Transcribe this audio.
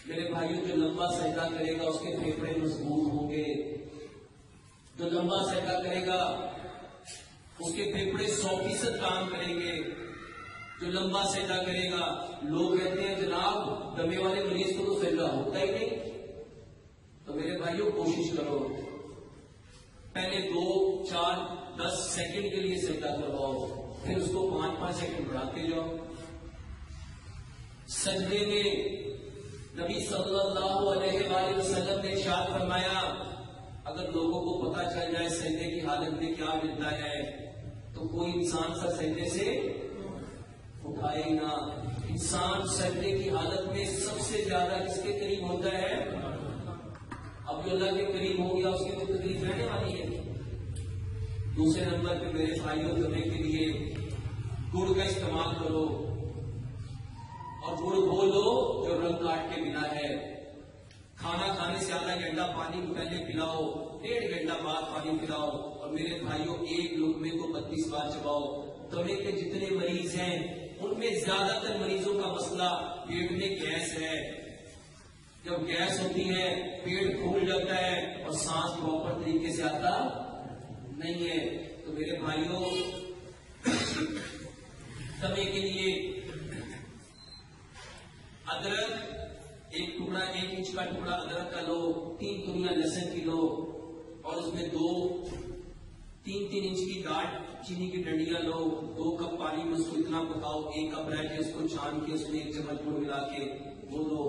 میرے بھائیوں جو لمبا سجدہ کرے گا اس کے پھیپھڑے مضبوط ہوں گے. جو لمبا سجدہ کرے گا اس کے پھیپھڑے 100% کام کریں گے. جو لمبا سجدہ کرے گا، لوگ کہتے ہیں جناب دمے والے مریض کو تو سجدہ ہوتا ہی نہیں. تو میرے بھائیوں کوشش کرو، پہلے 2 4 10 سیکنڈ کے لیے سجدہ کرواؤ، پھر اس کو 5 سیکنڈ بڑھاتے جاؤ. سجدے میں نبی صلی اللہ علیہ وآلہ وسلم نے ارشاد فرمایا اگر لوگوں کو پتا چل جائے سجدے کی حالت میں کیا ملتا ہے تو کوئی انسان سر سجدے سے اٹھائے ہی نہ. انسان سجدے کی حالت میں سب سے زیادہ کس کے قریب ہوتا ہے؟ اب جو اللہ کے قریب ہو گیا اس کی تو تکلیف رہنے والی ہے. دوسرے نمبر پہ میرے بھائیوں کرنے کے لیے گڑ کا استعمال کرو، اور گڑ وہ لو جو رنگ کاٹ کے بنا ہے. کھانا کھانے سے آدھا گھنٹہ پانی کو پہلے پلاؤ، 1.5 گھنٹہ بعد پانی پلاؤ. اور میرے بھائیوں ایک لقمے کو 32 بار چباؤ. دمے کے جتنے مریض ہیں ان میں زیادہ تر مریضوں کا مسئلہ پیٹ میں گیس ہے. جب گیس ہوتی ہے پیٹ پھول جاتا ہے اور سانس پراپر طریقے سے آتا نہیں ہے. تو میرے بھائیوں دمے کے لیے ادرک 1 ٹکڑا 1 انچ کا ٹکڑا ادرک کا لو، 3 تنیاں لہسن کی لو، اور اس میں 3 انچ کی گاٹھ چینی کی ڈنڈیاں لو. 2 کپ پانی میں اس کو اتنا پکاؤ، 1 کپ رہ کے اس کو چھان کے اس میں 1 چمچ گڑ ملا کے وہ لو.